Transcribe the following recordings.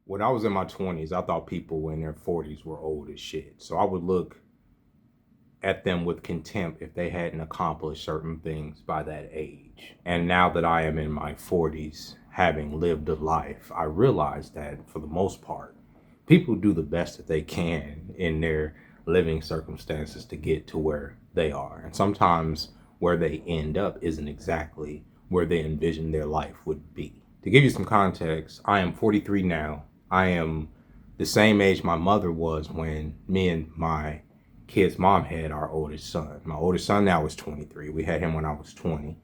When I was in my 20s, I thought people in their 40s were old as shit. So I would look at them with contempt if they hadn't accomplished certain things by that age. And now that I am in my 40s, having lived a life, I realize that for the most part, people do the best that they can in their living circumstances to get to where they are. And sometimes where they end up isn't exactly where they envision their life would be. To give you some context, I am 43 now. I am the same age my mother was when me and my kid's mom had our oldest son. My oldest son now is 23. We had him when I was 20.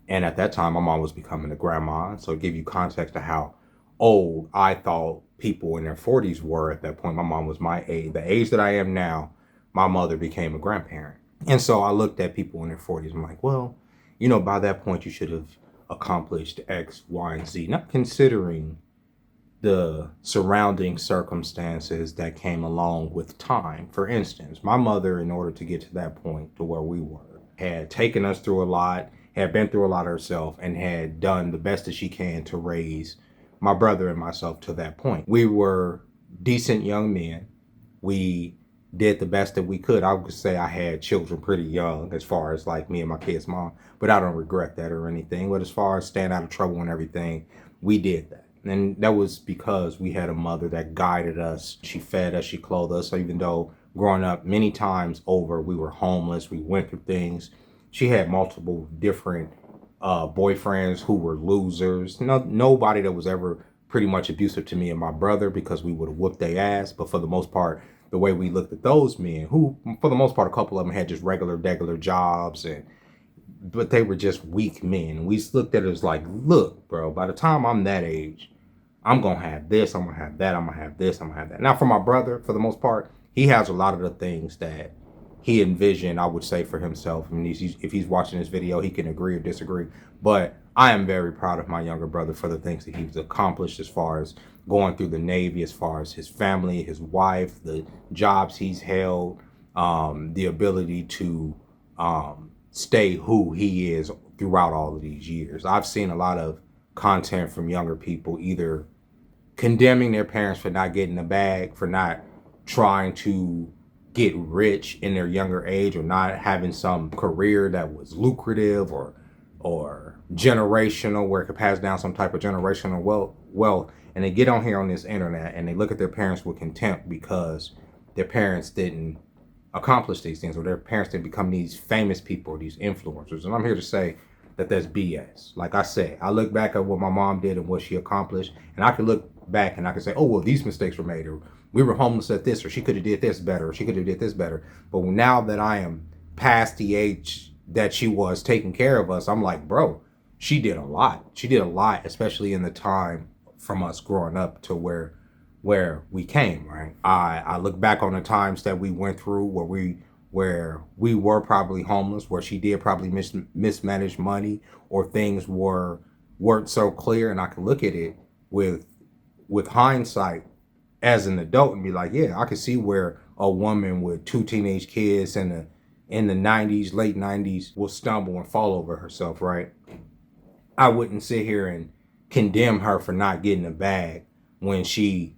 And at that time, my mom was becoming a grandma. So to give you context to how old I thought people in their 40s were at that point, my mom was my age. The age that I am now, my mother became a grandparent. And so I looked at people in their 40s. I'm like, well, by that point, you should have accomplished X, Y, and Z, not considering the surrounding circumstances that came along with time. For instance, my mother, in order to get to that point to where we were, had taken us through a lot, had been through a lot herself, and had done the best that she can to raise my brother and myself to that point. We were decent young men. We did the best that we could. I would say I had children pretty young as far as like me and my kid's mom, but I don't regret that or anything. But as far as staying out of trouble and everything, we did that. And that was because we had a mother that guided us. She fed us, she clothed us. So even though growing up many times over, we were homeless, we went through things. She had multiple different boyfriends who were losers. Nobody that was ever pretty much abusive to me and my brother because we would have whooped their ass. But for the most part, the way we looked at those men, who for the most part, a couple of them had just regular jobs, but they were just weak men. We looked at it as like, look, bro, by the time I'm that age, I'm going to have this, I'm going to have that, I'm going to have this, I'm going to have that. Now, for my brother, for the most part, he has a lot of the things that he envisioned, I would say, for himself. I mean, if he's watching this video, he can agree or disagree. But I am very proud of my younger brother for the things that he's accomplished as far as going through the Navy, as far as his family, his wife, the jobs he's held, the ability to stay who he is throughout all of these years. I've seen a lot of content from younger people either condemning their parents for not getting the bag, for not trying to get rich in their younger age, or not having some career that was lucrative or generational, where it could pass down some type of generational wealth. And they get on here on this internet and they look at their parents with contempt because their parents didn't accomplish these things, or their parents didn't become these famous people or these influencers. And I'm here to say that that's BS. Like I said, I look back at what my mom did and what she accomplished, and I can look back and I can say, oh, well, these mistakes were made, or we were homeless at this, or she could have did this better, or she could have did this better. But now that I am past the age that she was taking care of us, I'm like, bro, she did a lot. She did a lot, especially in the time from us growing up to where we came, right? I look back on the times that we went through where we were probably homeless, where she did probably mismanage money, or things weren't so clear, and I can look at it with hindsight as an adult and be like, yeah, I could see where a woman with two teenage kids in the 90s, late 90s, will stumble and fall over herself, right? I wouldn't sit here and condemn her for not getting a bag when she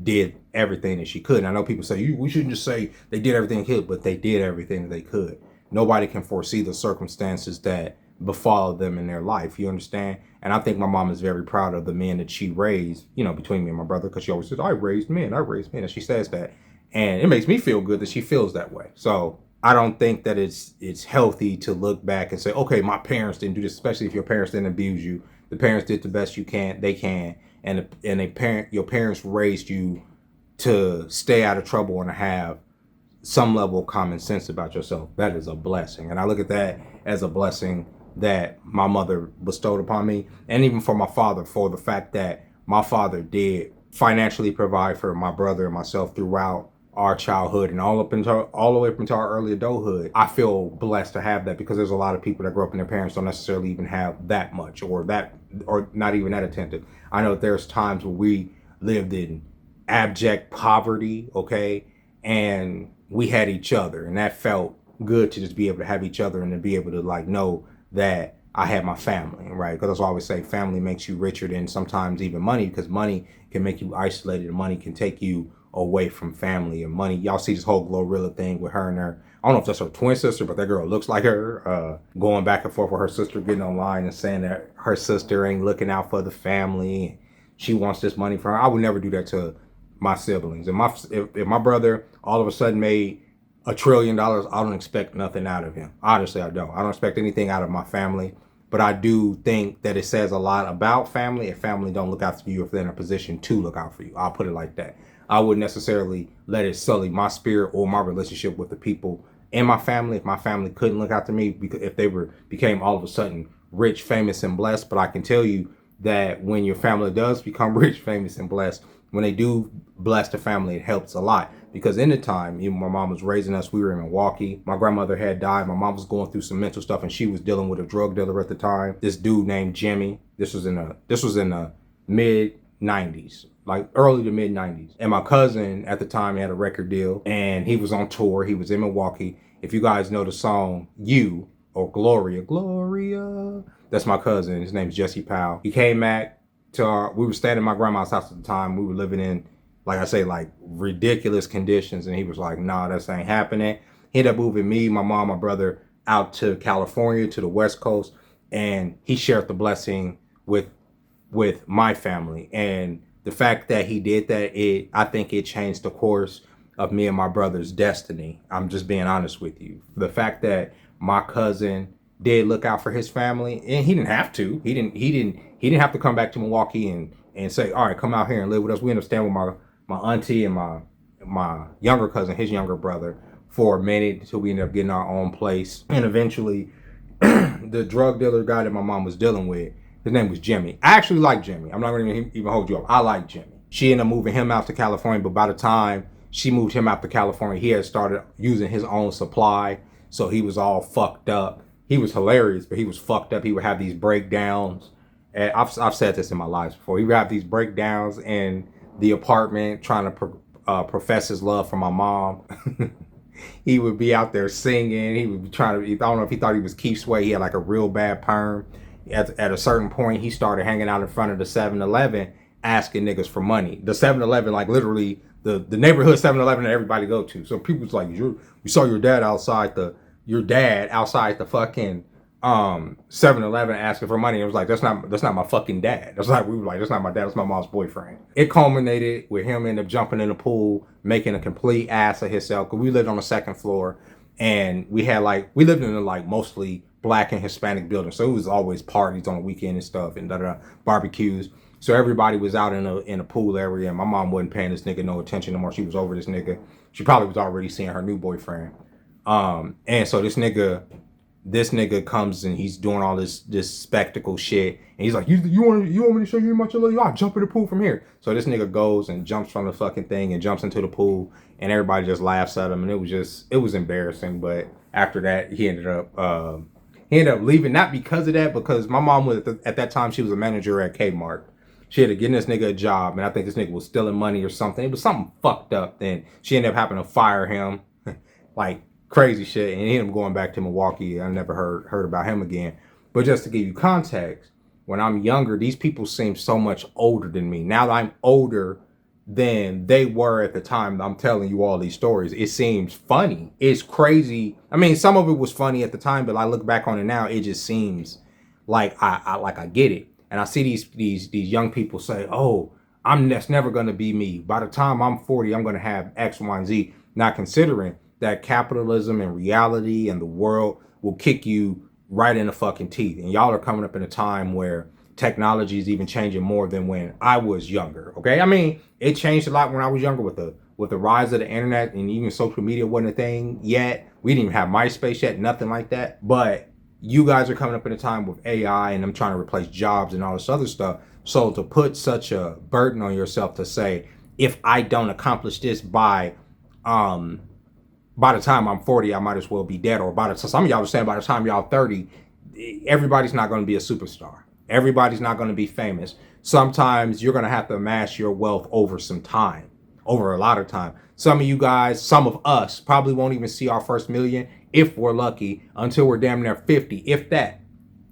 did everything that she could. And I know people say, we shouldn't just say they did everything they could, but they did everything that they could. Nobody can foresee the circumstances that befall them in their life. You understand? And I think my mom is very proud of the men that she raised, between me and my brother, because she always says, I raised men. And she says that. And it makes me feel good that she feels that way. So I don't think that it's healthy to look back and say, okay, my parents didn't do this, especially if your parents didn't abuse you. The parents did the best they can. And your parents raised you to stay out of trouble and to have some level of common sense about yourself. That is a blessing. And I look at that as a blessing that my mother bestowed upon me, and even for my father, for the fact that my father did financially provide for my brother and myself throughout our childhood and all the way up into our early adulthood. I feel blessed to have that, because there's a lot of people that grow up and their parents don't necessarily even have that much, or not even that attentive. I know there's times where we lived in abject poverty, okay, and we had each other, and that felt good to just be able to have each other and to be able to know that I had my family, right? Because that's why I always say family makes you richer than sometimes even money, because money can make you isolated, and money can take you away from family and money. Y'all see this whole Glorilla thing with her and her, I don't know if that's her twin sister, but that girl looks like her, going back and forth with her sister, getting online and saying that her sister ain't looking out for the family. She wants this money from her. I would never do that to my siblings. If my brother all of a sudden made $1 trillion, I don't expect nothing out of him. Honestly, I don't. I don't expect anything out of my family. But I do think that it says a lot about family if family don't look out for you, if they're in a position to look out for you. I'll put it like that. I wouldn't necessarily let it sully my spirit or my relationship with the people in my family if my family couldn't look out to me, because if they became all of a sudden rich, famous, and blessed. But I can tell you that when your family does become rich, famous, and blessed, when they do bless the family, it helps a lot. Because in the time, even my mom was raising us, we were in Milwaukee. My grandmother had died. My mom was going through some mental stuff, and she was dealing with a drug dealer at the time. This dude named Jimmy. This was in the mid 90s, like early to mid 90s. And my cousin at the time had a record deal, and he was on tour. He was in Milwaukee. If you guys know the song "You" or "Gloria," Gloria, that's my cousin. His name's Jesse Powell. He came back to we were staying at my grandma's house at the time. We were living in, like I say, like ridiculous conditions. And he was like, nah, that ain't happening. He ended up moving me, my mom, my brother out to California, to the West Coast. And he shared the blessing with my family. And the fact that he did that, I think it changed the course of me and my brother's destiny. I'm just being honest with you. The fact that my cousin did look out for his family, and he didn't have to. He didn't have to come back to Milwaukee and say, all right, come out here and live with us. We ended up staying with my auntie and my younger cousin, his younger brother, for a minute until we ended up getting our own place. And eventually, the drug dealer guy that my mom was dealing with, his name was Jimmy. I actually like Jimmy. I'm not going to even hold you up. I like Jimmy. She ended up moving him out to California, but by the time she moved him out to California, he had started using his own supply. So he was all fucked up. He was hilarious, but he was fucked up. He would have these breakdowns. And I've said this in my lives before. He would have these breakdowns in the apartment trying to profess his love for my mom. He would be out there singing. He would be trying to, I don't know if he thought he was Keith Sweat. He had like a real bad perm. At a certain point, he started hanging out in front of the 7-Eleven asking niggas for money. The 7-Eleven, like literally the neighborhood 7-Eleven that everybody go to. So people was like, we saw your dad outside the fucking 7-Eleven asking for money. It was like, that's not my fucking dad. That's not my dad, that's my mom's boyfriend. It culminated with him ended up jumping in the pool, making a complete ass of himself. Cause we lived on the second floor, and we lived in a like mostly Black and Hispanic building. So it was always parties on the weekend and stuff and barbecues. So everybody was out in a pool area, and my mom wasn't paying this nigga no attention no more. She was over this nigga. She probably was already seeing her new boyfriend. And so this nigga comes and he's doing all this spectacle shit, and he's like, you want me to show you how much I love you? I'll jump in the pool from here. So this nigga goes and jumps from the fucking thing and jumps into the pool, and everybody just laughs at him, and it was embarrassing. But after that, he ended up leaving, not because of that, because my mom was at that time, she was a manager at Kmart. She had to get this nigga a job, and I think this nigga was stealing money or something. It was something fucked up. Then she ended up having to fire him, like crazy shit, and he ended up going back to Milwaukee. I never heard about him again. But just to give you context, when I'm younger, these people seem so much older than me. Now that I'm older than they were at the time I'm telling you all these stories, it seems funny. It's crazy. I mean, some of it was funny at the time, but I look back on it now, it just seems like I get it. And I see these young people say, oh, that's never going to be me. By the time I'm 40, I'm going to have X, Y, and Z. Not considering that capitalism and reality and the world will kick you right in the fucking teeth. And y'all are coming up in a time where technology is even changing more than when I was younger. Okay. I mean, it changed a lot when I was younger with the rise of the internet, and even social media wasn't a thing yet. We didn't even have MySpace yet, nothing like that. But you guys are coming up in a time with AI and them trying to replace jobs and all this other stuff. So to put such a burden on yourself to say, if I don't accomplish this by the time I'm 40, I might as well be dead. Or some of y'all are saying by the time y'all 30, everybody's not going to be a superstar. Everybody's not going to be famous. Sometimes you're going to have to amass your wealth over some time, over a lot of time. Some of you guys, some of us probably won't even see our first million, if we're lucky, until we're damn near 50, if that.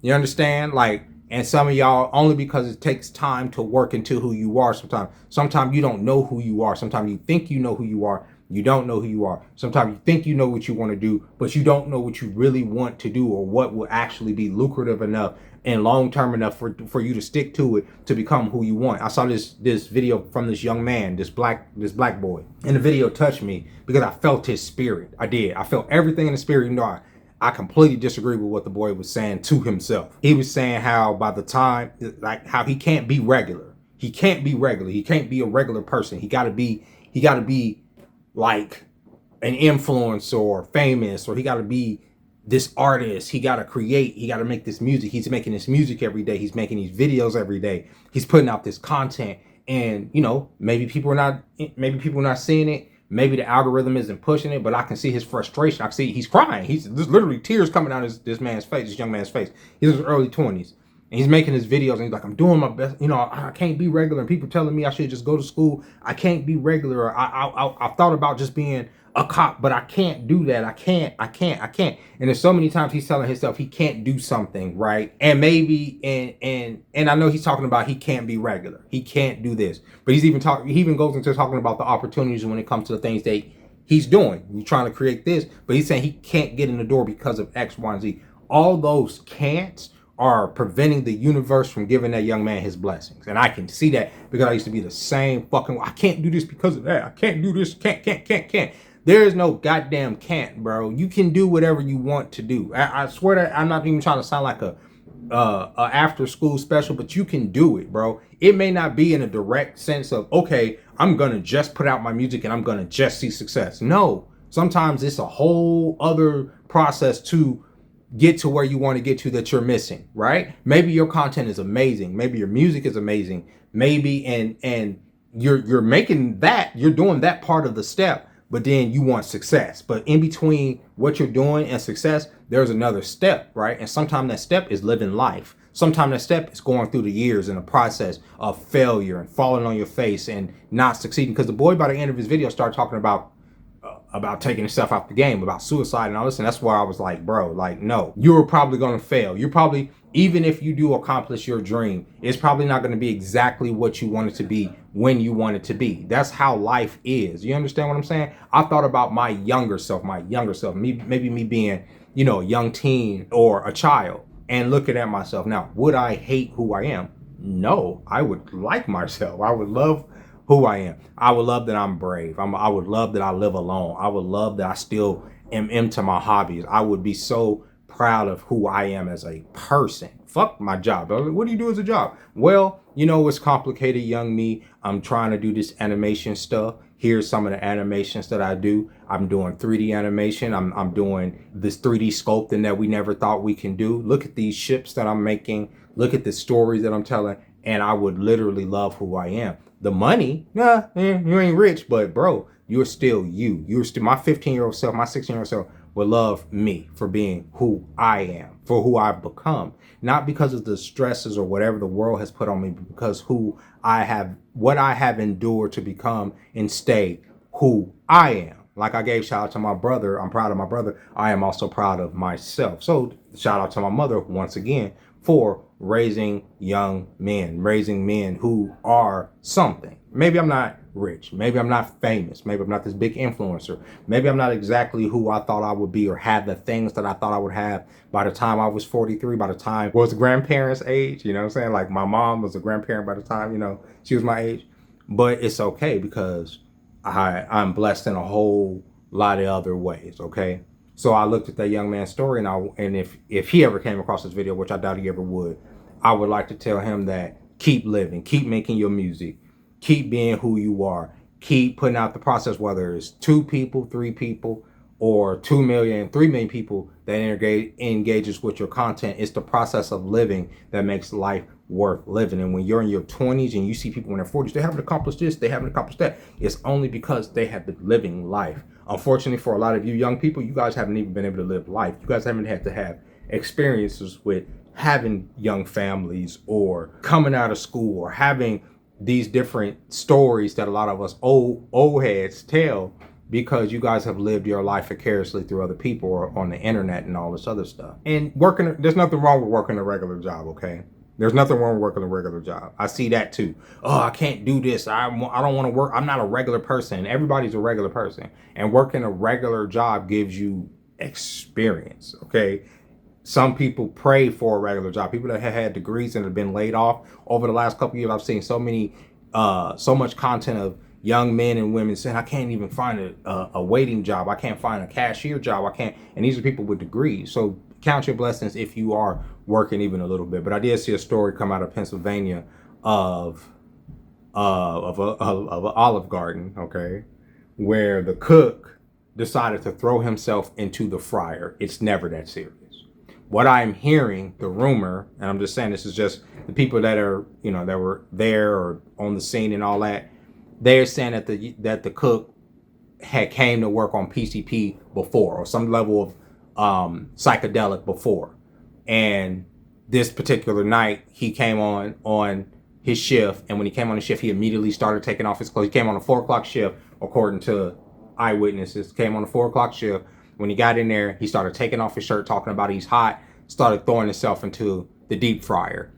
You understand? Like, And some of y'all, only because it takes time to work into who you are sometimes you don't know who you are. Sometimes you think you know who you are. You don't know who you are. Sometimes you think you know what you want to do, but you don't know what you really want to do or what will actually be lucrative enough and long-term enough for you to stick to it to become who you want. I saw this video from this young man, this black boy. And the video touched me because I felt his spirit. I did. I felt everything in the spirit. You know, I completely disagree with what the boy was saying to himself. He was saying how by the time, like how he can't be regular. He can't be regular. He can't be a regular person. He gotta be like an influencer or famous, or he gotta be this artist. He gotta create. He gotta make this music. He's making this music every day. He's making these videos every day. He's putting out this content. And you know, maybe people are not seeing it. Maybe the algorithm isn't pushing it, but I can see his frustration. I can see he's crying. There's literally tears coming out of this man's face, this young man's face. He's in his early 20s. And he's making his videos and he's like, I'm doing my best. You know, I can't be regular. And people telling me I should just go to school. I can't be regular. I thought about just being a cop, but I can't do that. I can't. And there's so many times he's telling himself he can't do something, right? And maybe, and I know he's talking about he can't be regular. He can't do this. But he even goes into talking about the opportunities when it comes to the things that he's doing. He's trying to create this, but he's saying he can't get in the door because of X, Y, and Z. All those can'ts are preventing the universe from giving that young man his blessings. And I can see that because I used to be the same fucking, I can't do this because of that. I can't do this. Can't. There is no goddamn can't, bro. You can do whatever you want to do. I swear that I'm not even trying to sound like a after school special, but you can do it, bro. It may not be in a direct sense of, okay, I'm going to just put out my music and I'm going to just see success. No, sometimes it's a whole other process to get to where you want to get to that you're missing, right? Maybe your content is amazing. Maybe your music is amazing. Maybe, and you're making that, you're doing that part of the step, but then you want success. But in between what you're doing and success, there's another step, right? And sometimes that step is living life. Sometimes that step is going through the years in a process of failure and falling on your face and not succeeding. Because the boy, by the end of his video, started talking about taking himself out the game, about suicide and all this. And that's why I was like, bro, like, no, you're probably going to fail. You're probably, even if you do accomplish your dream, it's probably not going to be exactly what you want it to be when you want it to be. That's how life is. You understand what I'm saying? I thought about my younger self, maybe me being, you know, a young teen or a child, and looking at myself. Now, would I hate who I am? No, I would like myself. I would love who I am. I would love that I'm brave. I would love that I live alone. I would love that I still am into my hobbies. I would be so proud of who I am as a person. Fuck my job. What do you do as a job? Well, you know, it's complicated, young me. I'm trying to do this animation stuff. Here's some of the animations that I do. I'm doing 3D animation. I'm doing this 3D sculpting that we never thought we can do. Look at these ships that I'm making. Look at the stories that I'm telling. And I would literally love who I am. The money, you ain't rich, but bro, you're still you. You're still my 15-year-old self, my 16-year-old self will love me for being who I am, for who I've become. Not because of the stresses or whatever the world has put on me, but because what I have endured to become and stay who I am. Like I gave shout out to my brother. I'm proud of my brother. I am also proud of myself. So shout out to my mother once again for raising young men, raising men who are something. Maybe I'm not rich. Maybe I'm not famous. Maybe I'm not this big influencer. Maybe I'm not exactly who I thought I would be or have the things that I thought I would have by the time I was 43, by the time I was grandparents' age. You know what I'm saying? Like my mom was a grandparent by the time, you know, she was my age. But it's okay because I'm blessed in a whole lot of other ways, okay? So I looked at that young man's story, and if he ever came across this video, which I doubt he ever would, I would like to tell him that keep living, keep making your music, keep being who you are, keep putting out the process, whether it's 2 people, 3 people, or 2 million, 3 million people that engages with your content. It's the process of living that makes life worth living. And when you're in your 20s and you see people in their 40s, they haven't accomplished this, they haven't accomplished that. It's only because they have been living life. Unfortunately, for a lot of you young people, you guys haven't even been able to live life. You guys haven't had to have experiences with having young families or coming out of school or having these different stories that a lot of us old heads tell, because you guys have lived your life vicariously through other people or on the internet and all this other stuff. And there's nothing wrong with working a regular job, okay? There's nothing wrong with working a regular job. I see that too. Oh, I can't do this. I don't want to work. I'm not a regular person. Everybody's a regular person. And working a regular job gives you experience, okay? Some people pray for a regular job. People that have had degrees and have been laid off over the last couple of years. I've seen so much content of young men and women saying, I can't even find a waiting job. I can't find a cashier job. I can't. And these are people with degrees. So count your blessings if you are working even a little bit. But I did see a story come out of Pennsylvania of an Olive Garden, okay, where the cook decided to throw himself into the fryer. It's never that serious. What I'm hearing, the rumor, and I'm just saying this is just the people that are, that were there or on the scene and all that, they're saying that the cook had came to work on PCP before or some level of psychedelic before, and this particular night he came on his shift, and when he came on the shift he immediately started taking off his clothes. He came on a 4:00 shift, according to eyewitnesses. Came on a 4:00 shift. When he got in there, he started taking off his shirt, talking about he's hot, started throwing himself into the deep fryer.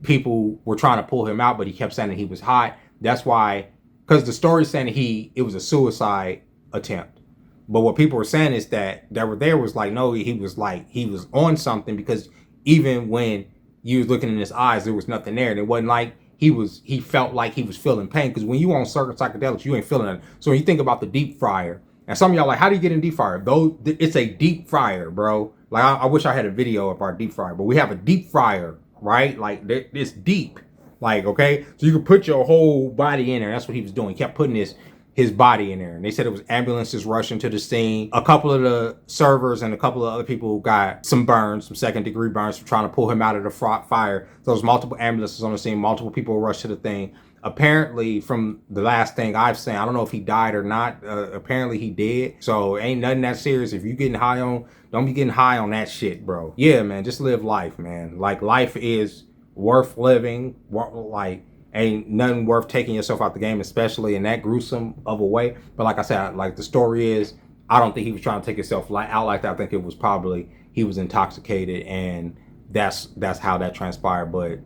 People were trying to pull him out, but he kept saying that he was hot. That's why, because the story's saying it was a suicide attempt. But what people were saying is that were there was like, no, he was on something, because even when you was looking in his eyes, there was nothing there. And it wasn't like he felt like he was feeling pain, because when you on certain psychedelics, you ain't feeling it. So when you think about the deep fryer, and some of y'all like, how do you get in deep fryer? Though it's a deep fryer, bro. Like I wish I had a video of our deep fryer, but we have a deep fryer, right? Like it's deep, like, okay. So you can put your whole body in there. That's what he was doing. He kept putting his body in there. And they said it was ambulances rushing to the scene. A couple of the servers and a couple of other people got some burns, some second-degree burns from trying to pull him out of the fire. So there was multiple ambulances on the scene. Multiple people rushed to the thing. Apparently, from the last thing I've seen, I don't know if he died or not. Apparently, he did. So ain't nothing that serious. If you getting high on, don't be getting high on that shit, bro. Yeah, man, just live life, man. Like, life is worth living. Like, ain't nothing worth taking yourself out the game, especially in that gruesome of a way. But like I said, like the story is, I don't think he was trying to take himself out like that. I think it was probably he was intoxicated, and that's how that transpired. But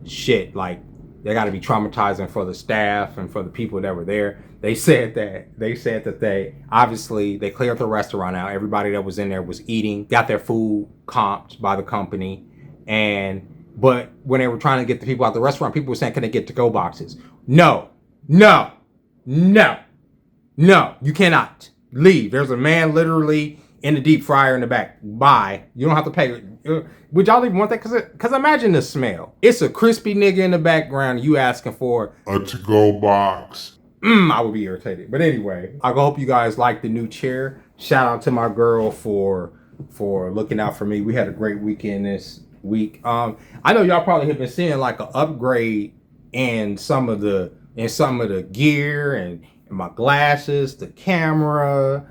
shit, like, they got to be traumatizing for the staff and for the people that were there. They said that they obviously they cleared the restaurant out. Everybody that was in there was eating, got their food comped by the company, but when they were trying to get the people out the restaurant, people were saying, can they get to-go boxes? No, you cannot leave. There's a man literally in the deep fryer in the back. Bye. You don't have to pay. Would y'all even want that? Because imagine the smell. It's a crispy nigga in the background. You asking for a to-go box. I would be irritated. But anyway, I hope you guys like the new chair. Shout out to my girl for looking out for me. We had a great weekend this week. I know y'all probably have been seeing like an upgrade in some of the gear and my glasses, the camera,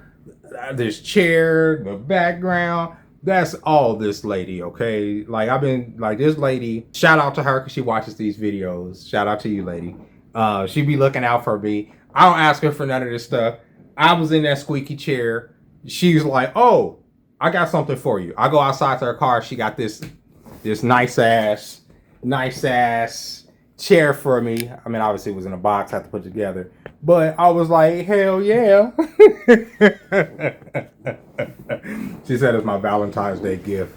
this chair, the background. That's all this lady, okay? Like, I've been like, this lady, shout out to her because she watches these videos. Shout out to you, lady. She be looking out for me. I don't ask her for none of this stuff. I was in that squeaky chair. She's like, oh, I got something for you. I go outside to her car. She got this nice ass chair for me. I mean, obviously it was in a box, I had to put it together. But I was like, hell yeah. She said it's my Valentine's Day gift.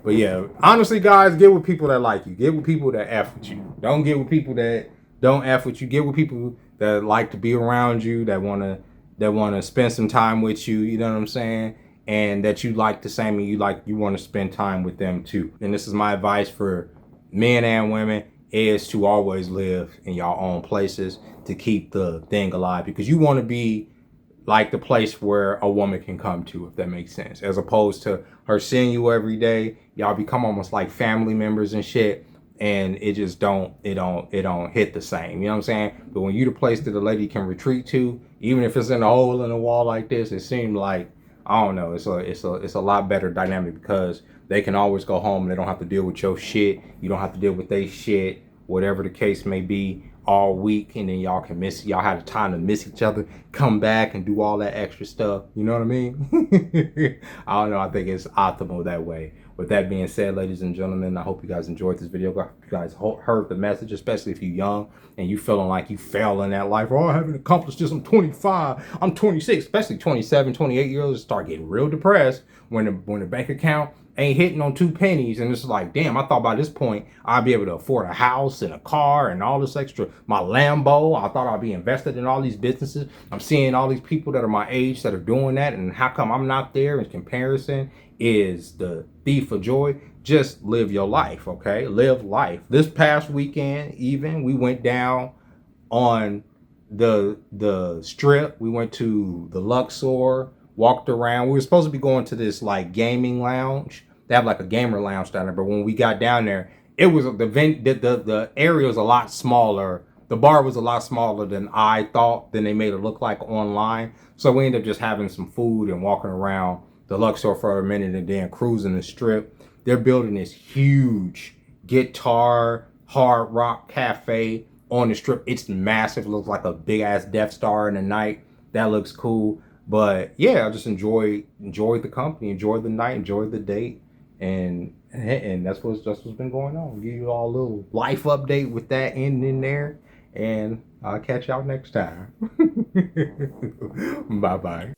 But yeah, honestly, guys, get with people that like you. Get with people that F with you. Don't get with people that don't F with you. Get with people that like to be around you, that wanna spend some time with you, you know what I'm saying? And that you like the same, and you want to spend time with them too. And this is my advice for men and women, is to always live in your own places to keep the thing alive, because you want to be like the place where a woman can come to, if that makes sense, as opposed to her seeing you every day. Y'all become almost like family members and shit, and it just don't hit the same, you know what I'm saying? But when you the place that a lady can retreat to, even if it's in a hole in the wall like this, it seemed like, I don't know, it's a lot better dynamic, because they can always go home and they don't have to deal with your shit. You don't have to deal with their shit, whatever the case may be. all week, and then y'all have the time to miss each other, come back and do all that extra stuff. You know what I mean? I don't know. I think it's optimal that way. With that being said, ladies and gentlemen, I hope you guys enjoyed this video. You guys heard the message, especially if you're young and you feeling like you fail in that life. Oh, I haven't accomplished this. I'm 25. I'm 26. Especially 27, 28-year-olds start getting real depressed when the bank account ain't hitting on 2 pennies, and it's like, damn, I thought by this point I'd be able to afford a house and a car and all this extra, my Lambo. I thought I'd be invested in all these businesses. I'm seeing all these people that are my age that are doing that, and how come I'm not there? In comparison is the thief of joy. Just live your life, okay? Live life. This past weekend, even, we went down on the strip. We went to the Luxor, walked around. We were supposed to be going to this like gaming lounge. They have like a gamer lounge down there, but when we got down there, it was the area was a lot smaller. The bar was a lot smaller than I thought, than they made it look like online. So we ended up just having some food and walking around the Luxor for a minute and then cruising the strip. They're building this huge guitar hard rock cafe on the strip. It's massive. It looks like a big ass Death Star in the night. That looks cool. But yeah, I just enjoyed the company, enjoyed the night, enjoyed the date, and that's what's been going on. Give you all a little life update with that in there, and I'll catch y'all next time. Bye bye.